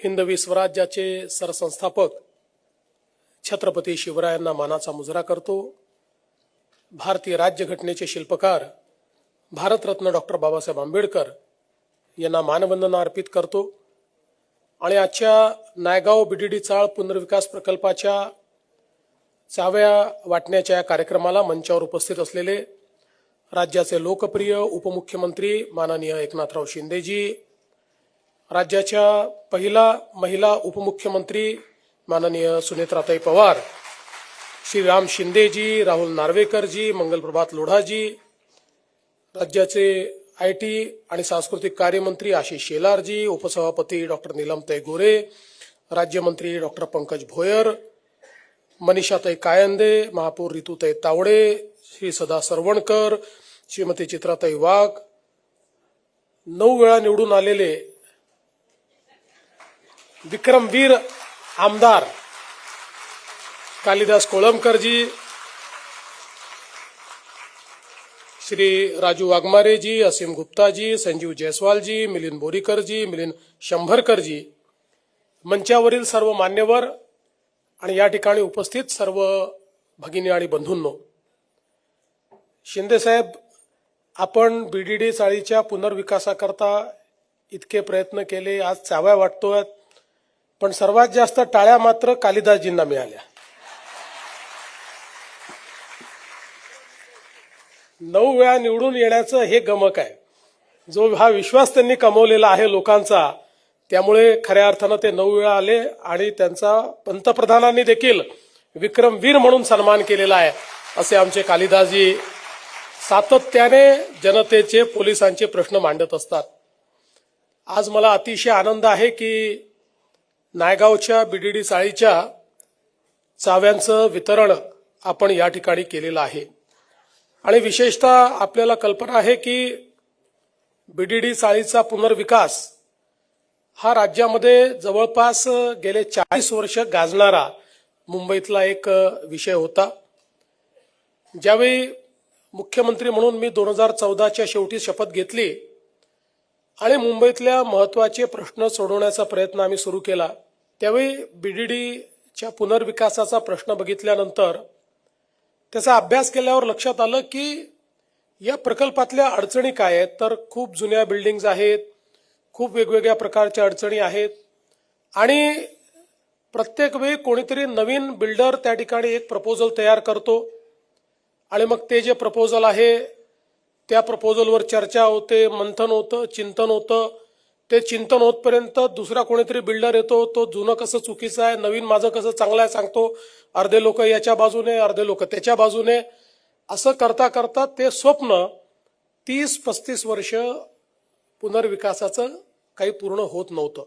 हिंदवी स्वराज्याचे सरसंस्थापक छत्रपती शिवरायांना मानाचा मुजरा करतो। भारतीय राज्यघटनेचे शिल्पकार भारतरत्न डॉक्टर बाबासाहेब आंबेडकर यांना मानवंदना अर्पित करतो। आणि आजच्या नायगाव बीडीडी चाळ पुनर्विकास प्रकल्पाच्या चाव्या वाटण्याच्या या कार्यक्रमाला मंचावर उपस्थित असलेले राज्याचे लोकप्रिय उपमुख्यमंत्री माननीय एकनाथराव शिंदेजी, राज्याच्या पहिला महिला उपमुख्यमंत्री माननीय सुनेत्राताई पवार, श्री राम शिंदेजी, राहुल नार्वेकरजी, मंगलप्रभात लोढाजी, राज्याचे आयटी आणि सांस्कृतिक कार्यमंत्री आशिष शेलारजी, उपसभापती डॉक्टर नीलमताई गोरे, राज्यमंत्री डॉक्टर पंकज भोयर, मनीषाताई कायंदे, महापौर रितुताई तावडे, श्री सदा सरवणकर, श्रीमती चित्राताई वाघ, 9 वेळा निवडून आलेले विक्रमवीर आमदार कालिदास कोळंबकरजी, श्री राजू वाघमारेजी, असीम गुप्ताजी, संजीव जयस्वालजी, मिलिंद बोरीकरजी, मिलिंद शंभरकरजी, मंचावरील सर्व मान्यवर आणि या ठिकाणी उपस्थित सर्व भगिनी आणि बंधूंनो, शिंदे साहेब, आपण बीडीडी चाळीच्या पुनर्विकासाकरता इतके प्रयत्न केले, आज चाव्या वाटतोय, पण सर्वात जास्त टाळ्या मात्र कालिदासजींना मिळाल्या। 9 वेळा निवडून येण्याचं हे गमक आहे, जो हा विश्वास त्यांनी कमवलेला आहे लोकांचा, त्यामुळे खऱ्या अर्थानं ते 9 वेळा आले आणि त्यांचा पंतप्रधानांनी देखील विक्रमवीर म्हणून सन्मान केलेला आहे। असे आमचे कालिदासजी सातत्याने जनतेचे, पोलिसांचे प्रश्न मांडत असतात। आज मला अतिशय आनंद आहे की नायगावच्या बीडीडी चाळीच्या चाव्यांचं वितरण आपण या ठिकाणी केलेलं आहे। आणि विशेषतः आपल्याला कल्पना आहे की बीडीडी चाळीचा पुनर्विकास हा राज्यामध्ये जवळपास गेले 40 वर्ष गाजणारा मुंबईतला एक विषय होता। ज्यावेळी मुख्यमंत्री म्हणून मी 2014च्या शेवटी शपथ घेतली आणि मुंबईतल्या महत्त्वाचे प्रश्न सोडवण्याचा प्रयत्न आम्ही सुरू केला, त्यावेळी बीडीडीच्या पुनर्विकासाचा प्रश्न बघितल्यानंतर त्याचा अभ्यास केल्यावर लक्षात आलं की या प्रकल्पातल्या अडचणी काय आहेत, तर खूप जुन्या बिल्डिंग्स आहेत, खूप वेगवेगळ्या प्रकारच्या अडचणी आहेत आणि प्रत्येक वेळी कोणीतरी नवीन बिल्डर त्या ठिकाणी एक प्रपोजल तयार करतो आणि मग ते जे प्रपोजल आहे त्या प्रपोजलवर चर्चा होते, मंथन होतं, चिंतन होतं। ते चिंतन होतपर्यंत दुसरा कोणीतरी बिल्डर येतो, तो जुनं कसं चुकीचं आहे, नवीन माझं कसं चांगलं आहे सांगतो, अर्धे लोक याच्या बाजूने, अर्धे लोक त्याच्या बाजूने, असं करता करता ते स्वप्न 30-35 वर्ष पुनर्विकासाचं काही पूर्ण होत नव्हतं।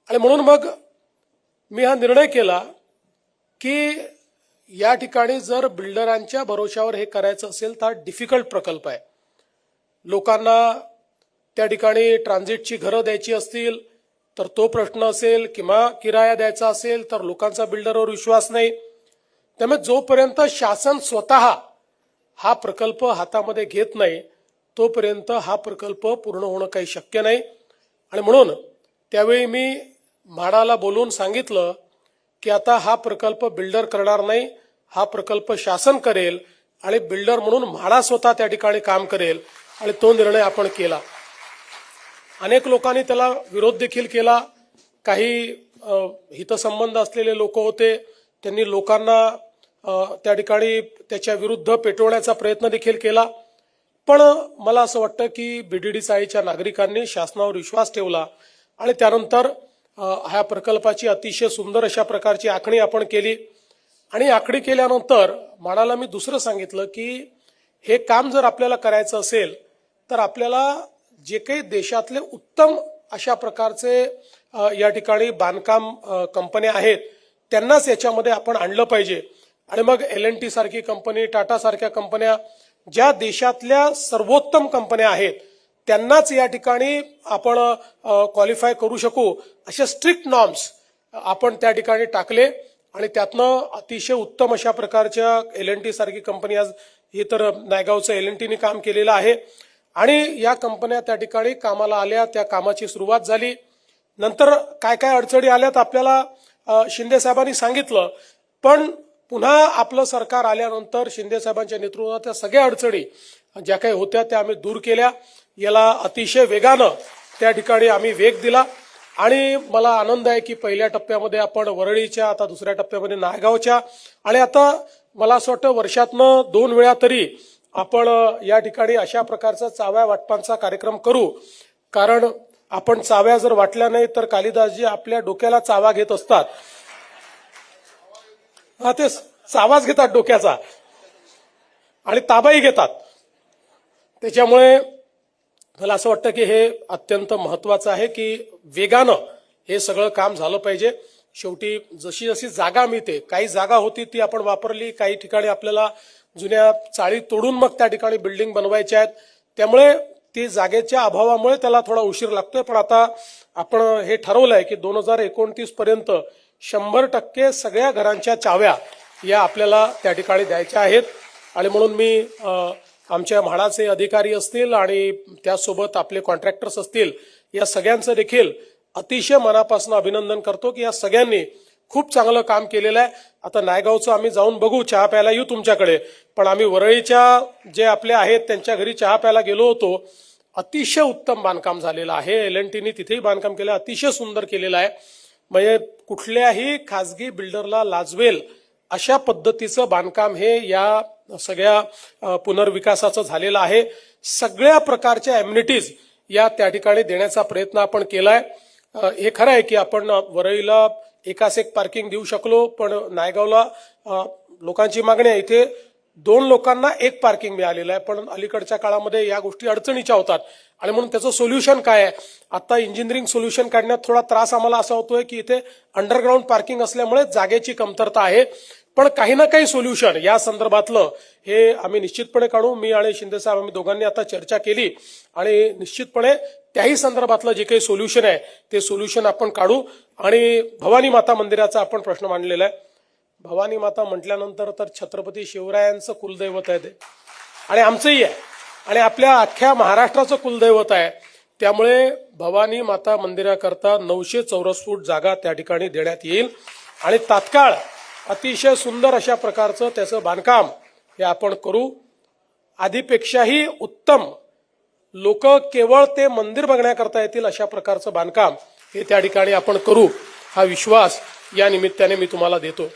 आणि म्हणून मग मी हा निर्णय केला की या ठिकाणी जर बिल्डरांच्या भरोशावर हे करायचं असेल तर डिफिकल्ट प्रकल्प आहे। लोकांना त्या ठिकाणी ट्रान्झिटची घरं द्यायची असतील तर तो प्रश्न असेल, किंवा किराया द्यायचा असेल तर लोकांचा बिल्डरवर विश्वास नाही। त्यामुळे जोपर्यंत शासन स्वतः हा प्रकल्प हातामध्ये घेत नाही तोपर्यंत हा प्रकल्प पूर्ण होणं काही शक्य नाही। आणि म्हणून त्यावेळी मी म्हाडाला बोलून सांगितलं की आता हा प्रकल्प बिल्डर करणार नाही, हा प्रकल्प शासन करेल आणि बिल्डर म्हणून म्हाडा स्वतः त्या ठिकाणी काम करेल। आणि तो निर्णय आपण केला। अनेक लोकांनी त्याला विरोध देखील केला, काही हितसंबंध असलेले लोक होते, त्यांनी लोकांना त्या ठिकाणी त्याच्या विरुद्ध पेटवण्याचा प्रयत्न देखील केला। पण मला असं वाटतं की बीडीडी चाळीच्या नागरिकांनी शासनावर विश्वास ठेवला आणि त्यानंतर ह्या प्रकल्पाची अतिशय सुंदर अशा प्रकारची आखणी आपण केली। आणि आखणी केल्यानंतर म्हाडाला मी दुसरं सांगितलं की हे काम जर आपल्याला करायचं असेल तर आपल्याला जे काही देशातले उत्तम अशा प्रकारचे या ठिकाणी बांधकाम कंपन्या आहेत त्यांनाच याच्यामध्ये आपण आणलं पाहिजे। आणि मग LNT सारखी कंपनी, टाटा सारख्या कंपन्या, ज्या देशातल्या सर्वोत्तम कंपन्या आहेत त्यांनाच या ठिकाणी आपण क्वालिफाय करू शकू, असे स्ट्रिक्ट नॉर्म्स आपण त्या ठिकाणी टाकले आणि त्यातनं अतिशय उत्तम अशा प्रकारच्या LNT सारखी कंपनी, आज हे तर नायगावचं LNTने काम केलेलं आहे आणि या कंपन्या त्या ठिकाणी कामाला आल्या, त्या कामाची सुरुवात झाली। नंतर काय काय अडचणी आल्यात आपल्याला शिंदे साहेबांनी सांगितलं, पण पुन्हा आपलं सरकार आल्यानंतर शिंदे साहेबांच्या नेतृत्वात त्या सगळ्या अडचणी ज्या काही होत्या त्या आम्ही दूर केल्या. याला अतिशय वेगानं त्या ठिकाणी आम्ही वेग दिला आणि मला आनंद आहे की पहिल्या टप्प्यामध्ये आपण वरळीच्या, आता दुसऱ्या टप्प्यामध्ये नायगावच्या आणि आता मला असं वाटतं वर्षातनं 2 वेळा तरी आपण या ठिकाणी अशा प्रकारचा चाव्या वाटपांचा कार्यक्रम करू. कारण आपण चाव्या जर वाटल्या नाही तर कालिदासजी आपल्या डोक्याला चावा घेत असतात. ते चावाच घेतात डोक्याचा आणि ताबाही घेतात. त्याच्यामुळे मला असं वाटतं की हे अत्यंत महत्वाचं आहे की वेगानं हे सगळं काम झालं पाहिजे. शेवटी जशी जशी जागा मिळते, काही जागा होती ती आपण वापरली, काही ठिकाणी आपल्याला जुन्या चाळी तोडून मग त्या ठिकाणी बिल्डिंग बनवायच्या आहेत. त्यामुळे ती जागेच्या अभावामुळे त्याला थोडा उशीर लागतोय. पण आता आपण हे ठरवलंय की 2029 पर्यंत 100% सगळ्या घरांच्या चाव्या या आपल्याला त्या ठिकाणी द्यायच्या आहेत. आणि म्हणून मी आमच्या म्हाडाचे अधिकारी असतील आणि त्यासोबत आपले कॉन्ट्रॅक्टर्स असतील, या सगळ्यांचं देखील अतिशय मनापासून अभिनंदन करतो की या सगळ्यांनी खूप चांगलं काम केलेलं आहे. आता नायगावचं आम्ही जाऊन बघू, चहा प्यायला येऊ तुमच्याकडे. पण आम्ही वरळीच्या जे आपले आहेत त्यांच्या घरी चहा प्यायला गेलो होतो. अतिशय उत्तम बांधकाम झालेलं आहे. LNTनी तिथेही बांधकाम केलं, अतिशय सुंदर केलेलं आहे. म्हणजे कुठल्याही खासगी बिल्डरला लाजवेल अशा पद्धतीचं बांधकाम हे या सगळ्या पुनर्विकासाचं झालेलं आहे. सगळ्या प्रकारच्या एम्युनिटीज या त्या ठिकाणी देण्याचा प्रयत्न आपण केलाय. हे खरं आहे की आपण वरळीला एकास एक पार्किंग देऊ शकलो, पण नायगावला लोकांची मागणी आहे. इथे 2 लोकांना 1 पार्किंग मिळालेलं आहे. पण अलीकडच्या काळामध्ये या गोष्टी अडचणीच्या होतात आणि म्हणून त्याचं सोल्युशन काय आहे, आता इंजिनिअरिंग सोल्युशन काढण्यात थोडा त्रास आम्हाला असा होतोय की इथे अंडरग्राऊंड पार्किंग असल्यामुळे जागेची कमतरता आहे. पण काही ना काही सोल्युशन या संदर्भातलं हे आम्ही निश्चितपणे काढू. मी आणि शिंदे साहेब आम्ही दोघांनी आता चर्चा केली आणि निश्चितपणे त्याही संदर्भातलं जे काही सोल्युशन आहे ते सोल्युशन आपण काढू. आणि भवानी माता मंदिराचा आपण प्रश्न मांडलेला आहे. भवानी माता म्हटल्यानंतर तर छत्रपती शिवरायांचं कुलदैवत आहे ते, आणि आमचंही आहे आणि आपल्या अख्ख्या महाराष्ट्राचं कुलदैवत आहे. त्यामुळे भवानी माता मंदिराकरता 900 चौरस फूट जागा त्या ठिकाणी देण्यात येईल आणि तात्काळ अतिशय सुंदर अशा प्रकारचं त्याचं बांधकाम हे आपण करू. आधीपेक्षाही उत्तम लोक केवळ ते मंदिर बघण्याकरता येतील अशा प्रकारचं बांधकाम हे त्या ठिकाणी आपण करू, हा विश्वास या निमित्ताने मी तुम्हाला देतो.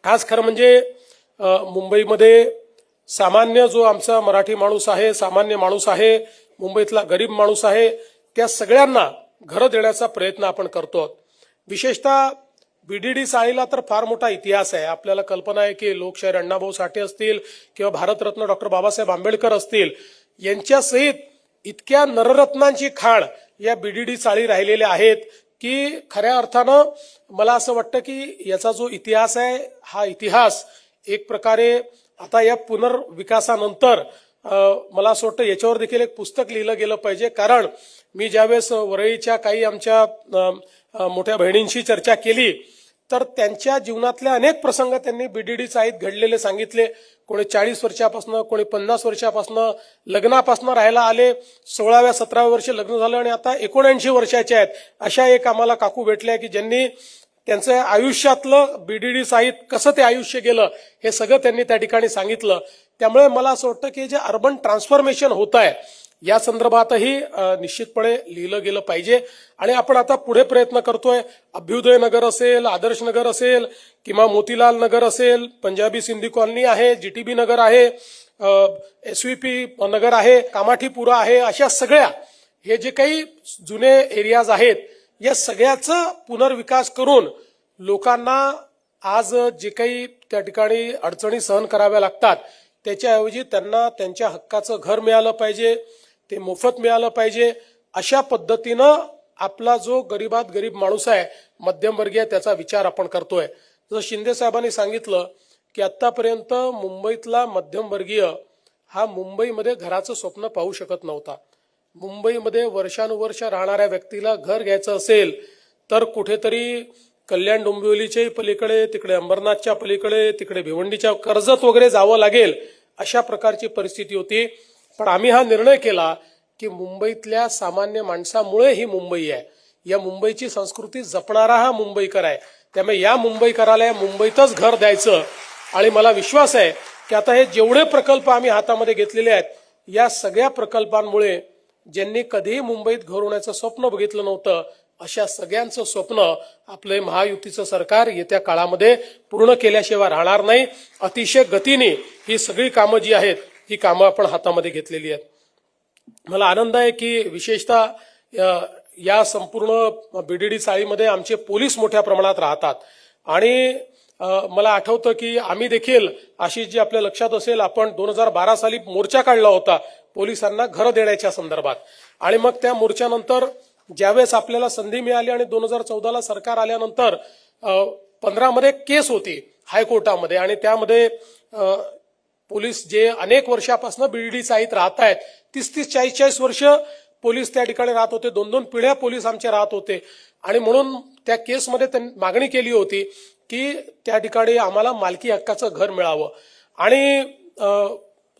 आज खरं म्हणजे मुंबईमध्ये सामान्य जो आमचा मराठी माणूस आहे, सामान्य माणूस आहे, मुंबईतला गरीब माणूस आहे, त्या सगळ्यांना घरं देण्याचा प्रयत्न आपण करतो. विशेषतः BDD चाळीला तर फार मोठा इतिहास आहे. आपल्याला कल्पना आहे की लोकशाहीर अण्णाभाऊ साठे असतील किंवा भारतरत्न डॉक्टर बाबासाहेब आंबेडकर असतील, यांच्यासहित इतक्या नररत्नांची खाण या BDD चाळी राहिलेल्या आहेत की खऱ्या अर्थानं मला असं वाटतं की याचा जो इतिहास आहे, हा इतिहास एक प्रकारे आता या पुनर्विकासानंतर मला असं वाटतं याच्यावर देखील एक पुस्तक लिहिलं गेलं पाहिजे. कारण मी ज्यावेळेस वरळीच्या काही आमच्या मोठ्या बहिणींशी चर्चा केली तर त्यांच्या जीवनातले अनेक प्रसंग त्यांनी BDD चाळीत घडलेले सांगितले. कोणी 40 वर्षापासून, कोणी 50 वर्षापासून लग्नापासून राहायला आले, 16व्या 17व्या वर्षी लग्न झालं आणि आता 79 वर्षाचे आहेत. अशा एक आम्हाला काकू भेटल्या की ज्यांनी त्यांचं आयुष्यातलं BDD चाळीत कसं ते आयुष्य गेलं हे सगळं त्यांनी त्या ठिकाणी सांगितलं. त्यामुळे मला असं वाटतं की जे अर्बन ट्रान्सफॉर्मेशन होत आहे या संदर्भातही निश्चितपणे लिहिलं गेलं पाहिजे. आणि आपण आता पुढे प्रयत्न करतोय. अभ्युदय नगर असेल, आदर्श नगर असेल किंवा मोतीलाल नगर असेल, पंजाबी सिंधी कॉलनी आहे, GTB नगर आहे, SVP नगर आहे, कामाठीपुरा आहे, अशा सगळ्या हे जे काही जुने एरियाज आहेत या सगळ्याचं पुनर्विकास करून लोकांना आज जे काही त्या ठिकाणी अडचणी सहन कराव्या लागतात त्याच्याऐवजी त्यांना त्यांच्या हक्काचं घर मिळालं पाहिजे, ते मोफत मिळालं पाहिजे. अशा पद्धतीनं आपला जो गरीबात गरीब माणूस आहे, मध्यमवर्गीय, त्याचा विचार आपण करतोय. जसं शिंदे साहेबांनी सांगितलं की आतापर्यंत मुंबईतला मध्यमवर्गीय हा मुंबईमध्ये घराचं स्वप्न पाहू शकत नव्हता. मुंबईमध्ये वर्षानुवर्ष राहणाऱ्या व्यक्तीला घर घ्यायचं असेल तर कुठेतरी कल्याण डोंबिवलीच्याही पलीकडे, तिकडे अंबरनाथच्या पलीकडे, तिकडे भिवंडीच्या कर्जत वगैरे जावं लागेल, अशा प्रकारची परिस्थिती होती. पण आम्ही हा निर्णय केला की मुंबईतल्या सामान्य माणसामुळे ही मुंबई आहे. या मुंबईची संस्कृती जपणारा हा मुंबईकर आहे. त्यामुळे या मुंबईकराला या मुंबईतच घर द्यायचं. आणि मला विश्वास आहे की आता हे जेवढे प्रकल्प आम्ही हातामध्ये घेतलेले आहेत, या सगळ्या प्रकल्पांमुळे ज्यांनी कधीही मुंबईत घर होण्याचं स्वप्न बघितलं नव्हतं, अशा सगळ्यांचं स्वप्न आपलं महायुतीचं सरकार येत्या काळामध्ये पूर्ण केल्याशिवाय राहणार नाही. अतिशय गतीने ही सगळी कामं जी आहेत, ही कामं आपण हातामध्ये घेतलेली आहेत. मला आनंद आहे की विशेषतः या संपूर्ण बीडीडी चाळीमध्ये आमचे पोलीस मोठ्या प्रमाणात राहतात. आणि मला आठवतं की आम्ही देखील अशी जी आपल्या लक्षात असेल, आपण 2012 साली मोर्चा काढला होता पोलिसांना घर देण्याच्या संदर्भात. आणि मग त्या मोर्चानंतर ज्यावेळेस आपल्याला संधी मिळाली आणि 2014ला सरकार आल्यानंतर 15 मध्ये केस होती हायकोर्टामध्ये. आणि त्यामध्ये पोलीस जे अनेक वर्षापासून बीडीडी चाळीत राहत आहेत, 30-30, 40-40 वर्ष पोलीस त्या ठिकाणी राहत होते, 2-2 पिढ्या पोलीस आमचे राहत होते. आणि म्हणून त्या केसमध्ये त्यांनी मागणी केली होती की त्या ठिकाणी आम्हाला मालकी हक्काचं घर मिळावं. आणि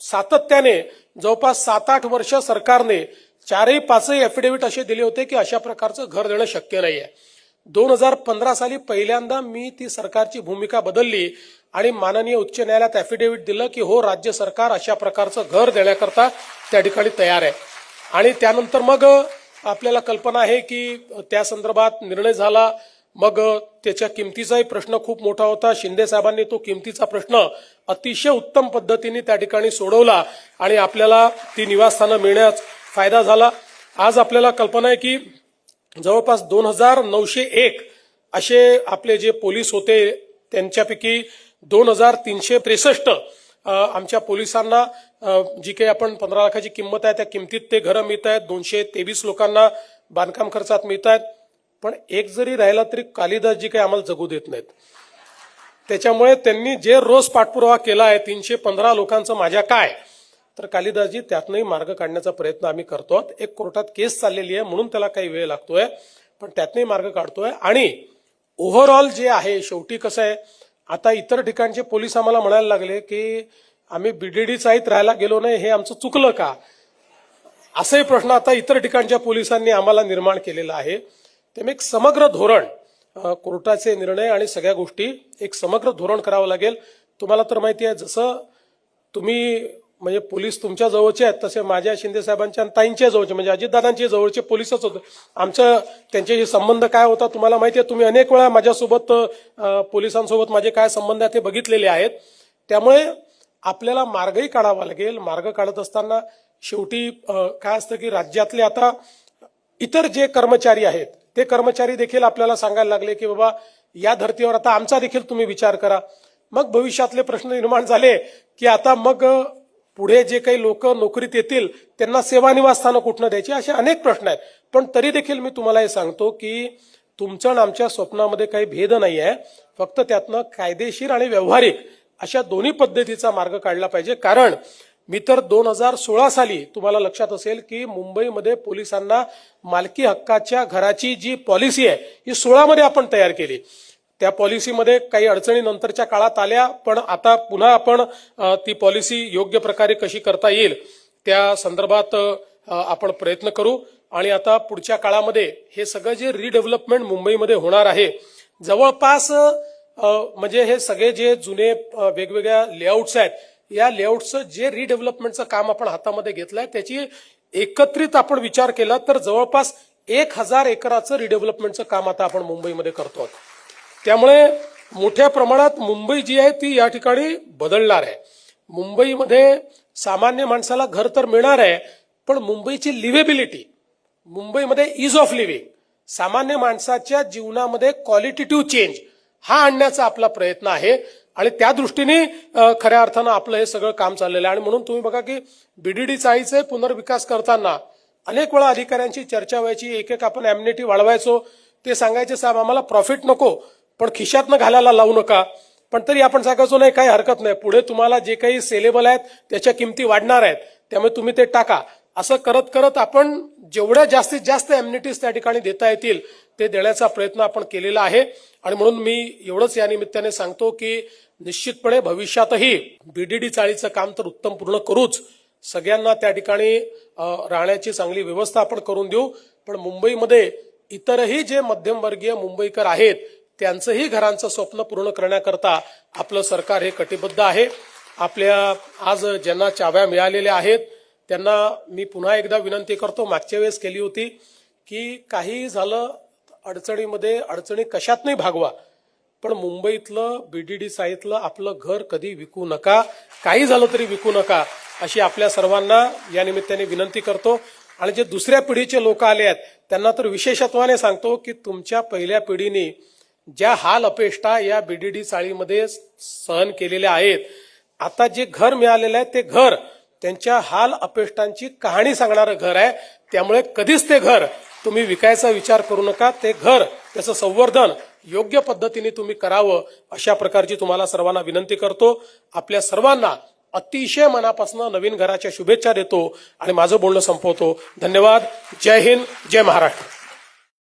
सातत्याने जवळपास 7-8 वर्ष सरकारने 4-5 ऍफिडेव्हिट असे दिले होते की अशा प्रकारचं घर देणं शक्य नाहीये. 2015 साली पहिल्यांदा मी ती सरकारची भूमिका बदलली आणि माननीय उच्च न्यायालयात ऍफिडेव्हिट दिलं की हो, राज्य सरकार अशा प्रकारचं घर देण्याकरता त्या ठिकाणी तयार आहे. आणि त्यानंतर मग आपल्याला कल्पना आहे की त्या संदर्भात निर्णय झाला. मग त्याच्या किमतीचाही प्रश्न खूप मोठा होता. शिंदे साहेबांनी तो किमतीचा प्रश्न अतिशय उत्तम पद्धतीने त्या ठिकाणी सोडवला आणि आपल्याला ती निवासस्थानं मिळण्यास फायदा झाला. आज आपल्याला कल्पना आहे की जवळपास 2901 असे आपले जे पोलीस होते, त्यांच्यापैकी 2363 आमच्या पोलिसांना जी काही आपण 15 लाखाची किंमत आहे त्या किमतीत ते घरं मिळत आहेत. 223 लोकांना बांधकाम खर्चात मिळत आहेत. पण एक जरी राहिला तरी कालिदासजी काही आम्हाला जगू देत नाहीत. त्याच्यामुळे त्यांनी जे रोज पाठपुरावा केला आहे 315 लोकांचं माझ्या काय, तर कालिदासजी त्यातनंही मार्ग काढण्याचा प्रयत्न आम्ही करतो. एक कोर्टात केस चाललेली आहे म्हणून त्याला काही वेळ लागतोय, पण त्यातनंही मार्ग काढतोय. आणि ओव्हरऑल जे आहे, शेवटी कसं आहे, आता इतर ठिकाणचे पोलीस आम्हाला म्हणायला लागले की आम्ही बीडीडी चाळीत राहायला गेलो नाही, हे आमचं चुकलं का, असाही प्रश्न आता इतर ठिकाणच्या पोलिसांनी आम्हाला निर्माण केलेला आहे. त्यामुळे एक समग्र धोरण, कोर्टाचे निर्णय आणि सगळ्या गोष्टी एक समग्र धोरण करावं लागेल. तुम्हाला तर माहिती आहे, जसं तुम्ही म्हणजे पोलीस तुमच्या जवळचे आहेत तसे माझ्या शिंदे साहेबांच्या आणि ताईंच्या जवळचे म्हणजे अजितदादांच्या जवळचे पोलीसच होते. आमचं त्यांच्याशी संबंध काय होता तुम्हाला माहिती आहे. तुम्ही अनेक वेळा माझ्यासोबत पोलिसांसोबत माझे काय संबंध आहेत ते बघितलेले आहेत. त्यामुळे आपल्याला मार्गही काढावा लागेल. मार्ग काढत असताना शेवटी काय असतं की राज्यातले आता इतर जे कर्मचारी आहेत ते कर्मचारी देखील आपल्याला सांगायला लागले की बाबा या धर्तीवर आता आमचा देखील तुम्ही विचार करा. मग भविष्यातले प्रश्न निर्माण झाले की आता मग पुढे जे काही लोक नोकरीत येतील त्यांना सेवा निवासस्थानं कुठनं द्यायची, असे अनेक प्रश्न आहेत. पण तरी देखील मी तुम्हाला हे सांगतो की तुमचं आणि आमच्या स्वप्नामध्ये काही भेद नाही आहे. फक्त त्यातनं कायदेशीर आणि व्यावहारिक अशा दोन्ही पद्धतीचा मार्ग काढला पाहिजे. कारण मी तर 2016 साली तुम्हाला लक्षात असेल की मुंबईमध्ये पोलिसांना मालकी हक्काच्या घराची जी पॉलिसी आहे ही 16 मध्ये आपण तयार केली. त्या पॉलिसीमध्ये काही अडचणी नंतरच्या काळात आल्या, पण आता पुन्हा आपण ती पॉलिसी योग्य प्रकारे कशी करता येईल त्या संदर्भात आपण प्रयत्न करू. आणि आता पुढच्या काळामध्ये हे सगळं जे रिडेव्हलपमेंट मुंबईमध्ये होणार आहे, जवळपास म्हणजे हे सगळे जे जुने वेगवेगळ्या लेआउट्स आहेत, या लेआउटचं जे रिडेव्हलपमेंटचं काम आपण हातामध्ये घेतलंय त्याची एकत्रित आपण विचार केला तर जवळपास 1000 एकराचं रिडेव्हलपमेंटचं काम आता आपण मुंबईमध्ये करतो. त्यामुळे मोठ्या प्रमाणात मुंबई जी आहे ती या ठिकाणी बदलणार आहे. मुंबईमध्ये सामान्य माणसाला घर तर मिळणार आहे, पण मुंबईची लिव्हेबिलिटी, मुंबईमध्ये इज ऑफ लिव्हिंग, सामान्य माणसाच्या जीवनामध्ये क्वालिटेटिव्ह चेंज हा आणण्याचा आपला प्रयत्न आहे. आणि त्या दृष्टीने खऱ्या अर्थानं आपलं हे सगळं काम चाललेलं आहे. आणि म्हणून तुम्ही बघा की बीडीडी चाळीचे पुनर्विकास करताना अनेक वेळा अधिकाऱ्यांची चर्चा व्हायची, एक आपण ॲम्युनिटी वाढवायचो. ते सांगायचे साहेब आम्हाला प्रॉफिट नको पण खिशातनं घालायला लावू नका. पण तरी आपण सांगायचो नाही, काही हरकत नाही, पुढे तुम्हाला जे काही सेलेबल आहेत त्याच्या किमती वाढणार आहेत त्यामुळे तुम्ही ते टाका. असं करत करत आपण जेवढ्या जास्तीत जास्त ॲम्युनिटीज त्या ठिकाणी देता येतील ते देण्याचा प्रयत्न आपण केलेला आहे. आणि म्हणून मी एवढंच या निमित्ताने सांगतो की निश्चितपणे भविष्यातही बीडीडी चाळीचं काम तर उत्तम पूर्ण करूच, सगळ्यांना त्या ठिकाणी राहण्याची चांगली व्यवस्था आपण करून देऊ. पण मुंबईमध्ये इतरही जे मध्यमवर्गीय मुंबईकर आहेत त्यांचंही घरांचं स्वप्न पूर्ण करण्याकरता आपलं सरकार हे कटिबद्ध आहे. आपल्या आज ज्यांना चाव्या मिळालेल्या आहेत त्यांना मी पुन्हा एकदा विनंती करतो, मागच्या वेळेस केली होती की काही झालं अडचणी कशात नाही भागवा, पण मुंबईतलं बीडीडी साईतलं आपलं घर कधी विकू नका, काही झालं तरी विकू नका, अशी आपल्या सर्वांना या निमित्ताने विनंती करतो. आणि जे दुसऱ्या पिढीचे लोक आले आहेत त्यांना तर विशेषत्वाने सांगतो की तुमच्या पहिल्या पिढीने ज्या हाल अपेष्टा या बीडीडी चाळीमध्ये सहन केलेल्या आहेत, आता जे घर मिळालेलं आहे ते घर त्यांच्या हाल अपेष्टांची कहाणी सांगणारं घर आहे. त्यामुळे कधीच ते घर तुम्ही विकायचा विचार करू नका. ते घर त्याचं संवर्धन योग्य पद्धतीने तुम्ही करावं, अशा प्रकारची तुम्हाला सर्वांना विनंती करतो. आपल्या सर्वांना अतिशय मनापासून नवीन घराच्या शुभेच्छा देतो आणि माझं बोलणं संपवतो. धन्यवाद. जय हिंद, जय महाराष्ट्र.